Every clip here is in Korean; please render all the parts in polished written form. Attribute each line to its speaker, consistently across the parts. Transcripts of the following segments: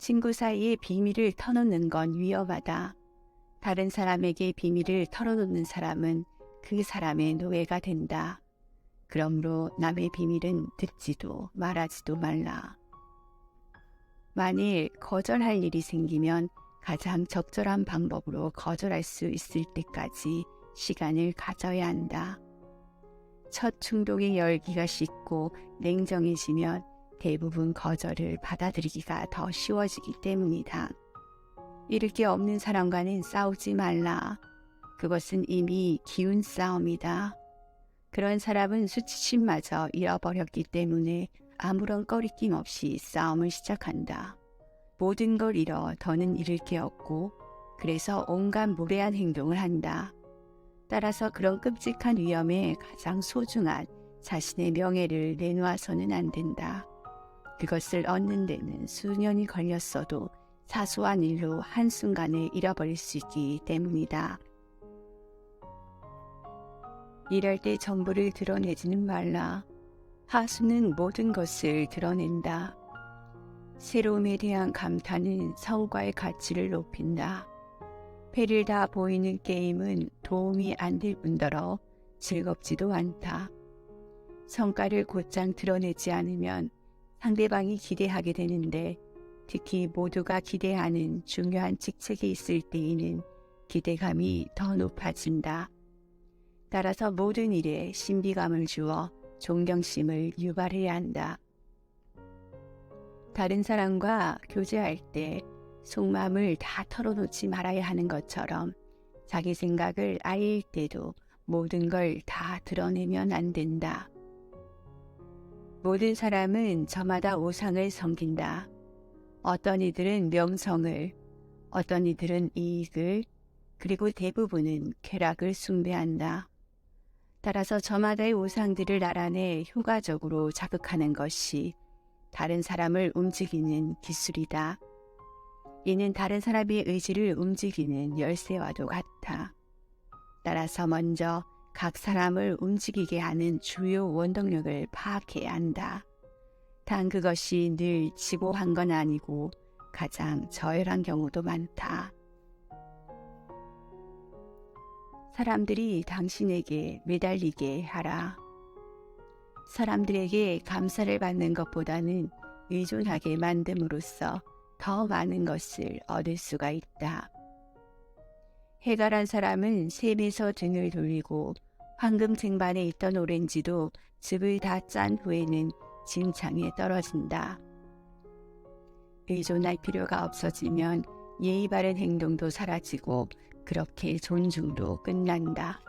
Speaker 1: 친구 사이에 비밀을 터놓는 건 위험하다. 다른 사람에게 비밀을 털어놓는 사람은 그 사람의 노예가 된다. 그러므로 남의 비밀은 듣지도 말하지도 말라. 만일 거절할 일이 생기면 가장 적절한 방법으로 거절할 수 있을 때까지 시간을 가져야 한다. 첫 충동의 열기가 식고 냉정해지면 대부분 거절을 받아들이기가 더 쉬워지기 때문이다. 잃을 게 없는 사람과는 싸우지 말라. 그것은 이미 기운 싸움이다. 그런 사람은 수치심마저 잃어버렸기 때문에 아무런 꺼리낌 없이 싸움을 시작한다. 모든 걸 잃어 더는 잃을 게 없고 그래서 온갖 무례한 행동을 한다. 따라서 그런 끔찍한 위험에 가장 소중한 자신의 명예를 내놓아서는 안 된다. 그것을 얻는 데는 수년이 걸렸어도 사소한 일로 한순간에 잃어버릴 수 있기 때문이다. 일할 때 전부를 드러내지는 말라. 하수는 모든 것을 드러낸다. 새로움에 대한 감탄은 성과의 가치를 높인다. 패를 다 보이는 게임은 도움이 안 될 뿐더러 즐겁지도 않다. 성과를 곧장 드러내지 않으면 상대방이 기대하게 되는데 특히 모두가 기대하는 중요한 직책이 있을 때에는 기대감이 더 높아진다. 따라서 모든 일에 신비감을 주어 존경심을 유발해야 한다. 다른 사람과 교제할 때 속마음을 다 털어놓지 말아야 하는 것처럼 자기 생각을 알릴 때도 모든 걸 다 드러내면 안 된다. 모든 사람은 저마다 우상을 섬긴다. 어떤 이들은 명성을, 어떤 이들은 이익을, 그리고 대부분은 쾌락을 숭배한다. 따라서 저마다의 우상들을 알아내 효과적으로 자극하는 것이 다른 사람을 움직이는 기술이다. 이는 다른 사람의 의지를 움직이는 열쇠와도 같아. 따라서 먼저 각 사람을 움직이게 하는 주요 원동력을 파악해야 한다. 단 그것이 늘 지고한 건 아니고 가장 저열한 경우도 많다. 사람들이 당신에게 매달리게 하라. 사람들에게 감사를 받는 것보다는 의존하게 만듦으로써 더 많은 것을 얻을 수가 있다. 해갈한 사람은 샘에서 등을 돌리고 황금 쟁반에 있던 오렌지도 즙을 다 짠 후에는 진창에 떨어진다. 의존할 필요가 없어지면 예의 바른 행동도 사라지고 그렇게 존중도 끝난다.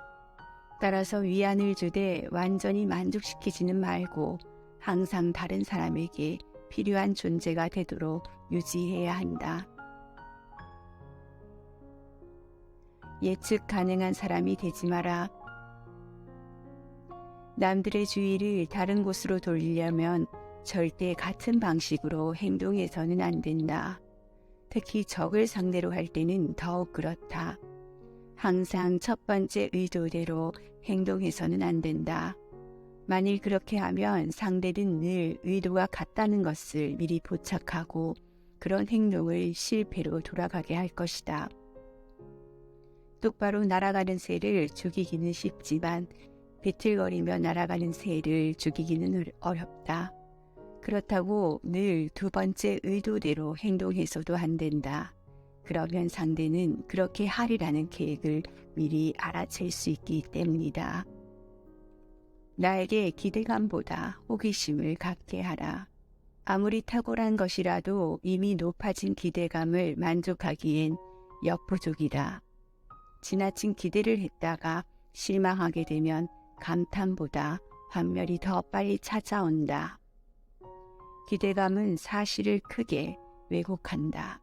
Speaker 1: 따라서 위안을 주되 완전히 만족시키지는 말고 항상 다른 사람에게 필요한 존재가 되도록 유지해야 한다. 예측 가능한 사람이 되지 마라. 남들의 주의를 다른 곳으로 돌리려면 절대 같은 방식으로 행동해서는 안 된다. 특히 적을 상대로 할 때는 더욱 그렇다. 항상 첫 번째 의도대로 행동해서는 안 된다. 만일 그렇게 하면 상대는 늘 의도가 같다는 것을 미리 포착하고 그런 행동을 실패로 돌아가게 할 것이다. 똑바로 날아가는 새를 죽이기는 쉽지만 비틀거리며 날아가는 새를 죽이기는 어렵다. 그렇다고 늘 두 번째 의도대로 행동해서도 안 된다. 그러면 상대는 그렇게 하리라는 계획을 미리 알아챌 수 있기 때문이다. 나에게 기대감보다 호기심을 갖게 하라. 아무리 탁월한 것이라도 이미 높아진 기대감을 만족하기엔 역부족이다. 지나친 기대를 했다가 실망하게 되면 감탄보다 환멸이 더 빨리 찾아온다. 기대감은 사실을 크게 왜곡한다.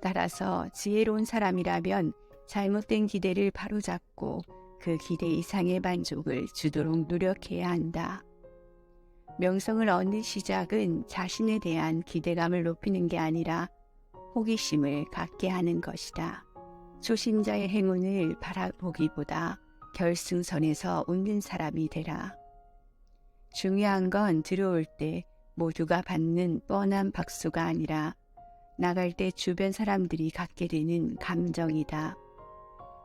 Speaker 1: 따라서 지혜로운 사람이라면 잘못된 기대를 바로잡고 그 기대 이상의 만족을 주도록 노력해야 한다. 명성을 얻는 시작은 자신에 대한 기대감을 높이는 게 아니라 호기심을 갖게 하는 것이다. 초심자의 행운을 바라보기보다 결승선에서 웃는 사람이 되라. 중요한 건 들어올 때 모두가 받는 뻔한 박수가 아니라 나갈 때 주변 사람들이 갖게 되는 감정이다.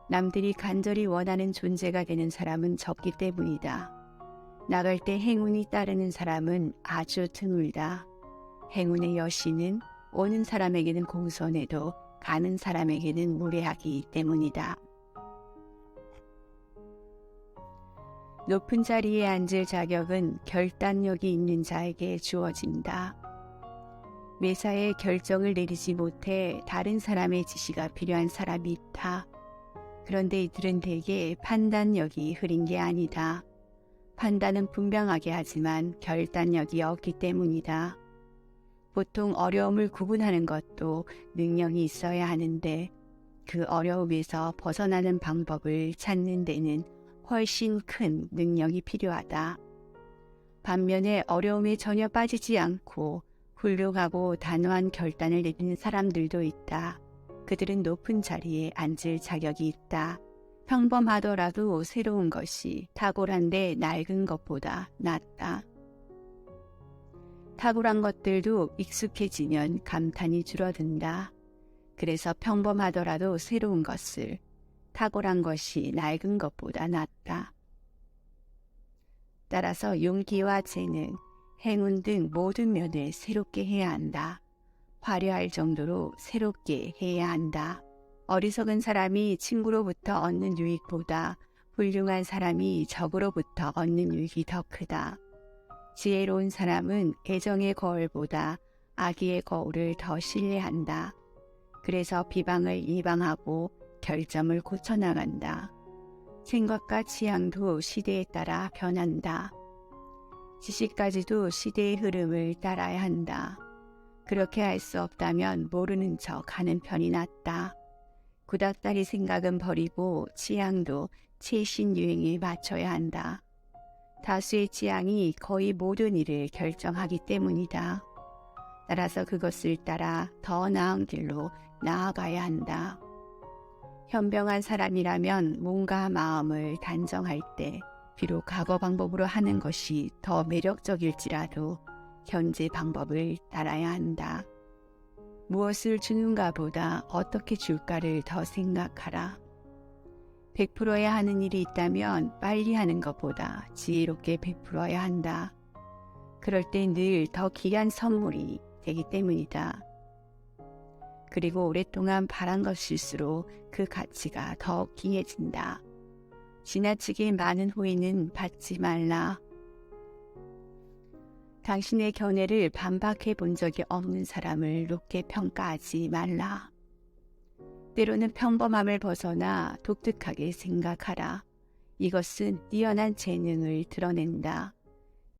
Speaker 1: 남들이 간절히 원하는 존재가 되는 사람은 적기 때문이다. 나갈 때 행운이 따르는 사람은 아주 드물다. 행운의 여신은 오는 사람에게는 공손해도 가는 사람에게는 무례하기 때문이다. 높은 자리에 앉을 자격은 결단력이 있는 자에게 주어진다. 매사에 결정을 내리지 못해 다른 사람의 지시가 필요한 사람이 있다. 그런데 이들은 대개 판단력이 흐린 게 아니다. 판단은 분명하게 하지만 결단력이 없기 때문이다. 보통 어려움을 구분하는 것도 능력이 있어야 하는데 그 어려움에서 벗어나는 방법을 찾는 데는 훨씬 큰 능력이 필요하다. 반면에 어려움에 전혀 빠지지 않고 훌륭하고 단호한 결단을 내리는 사람들도 있다. 그들은 높은 자리에 앉을 자격이 있다. 평범하더라도 새로운 것이 탁월한데 낡은 것보다 낫다. 탁월한 것들도 익숙해지면 감탄이 줄어든다. 그래서 평범하더라도 새로운 것을, 탁월한 것이 낡은 것보다 낫다. 따라서 용기와 재능, 행운 등 모든 면을 새롭게 해야 한다. 화려할 정도로 새롭게 해야 한다. 어리석은 사람이 친구로부터 얻는 유익보다 훌륭한 사람이 적으로부터 얻는 유익이 더 크다. 지혜로운 사람은 애정의 거울보다 악의의 거울을 더 신뢰한다. 그래서 비방을 예방하고 결점을 고쳐나간다. 생각과 취향도 시대에 따라 변한다. 지식까지도 시대의 흐름을 따라야 한다. 그렇게 할 수 없다면 모르는 척 하는 편이 낫다. 구닥다리 생각은 버리고 취향도 최신 유행에 맞춰야 한다. 다수의 취향이 거의 모든 일을 결정하기 때문이다. 따라서 그것을 따라 더 나은 길로 나아가야 한다. 현명한 사람이라면 몸과 마음을 단정할 때 비록 과거 방법으로 하는 것이 더 매력적일지라도 현재 방법을 따라야 한다. 무엇을 주는가 보다 어떻게 줄까를 더 생각하라. 베풀어야 하는 일이 있다면 빨리 하는 것보다 지혜롭게 베풀어야 한다. 그럴 때 늘 더 귀한 선물이 되기 때문이다. 그리고 오랫동안 바란 것일수록 그 가치가 더 귀해진다. 지나치게 많은 호의는 받지 말라. 당신의 견해를 반박해 본 적이 없는 사람을 높게 평가하지 말라. 때로는 평범함을 벗어나 독특하게 생각하라. 이것은 뛰어난 재능을 드러낸다.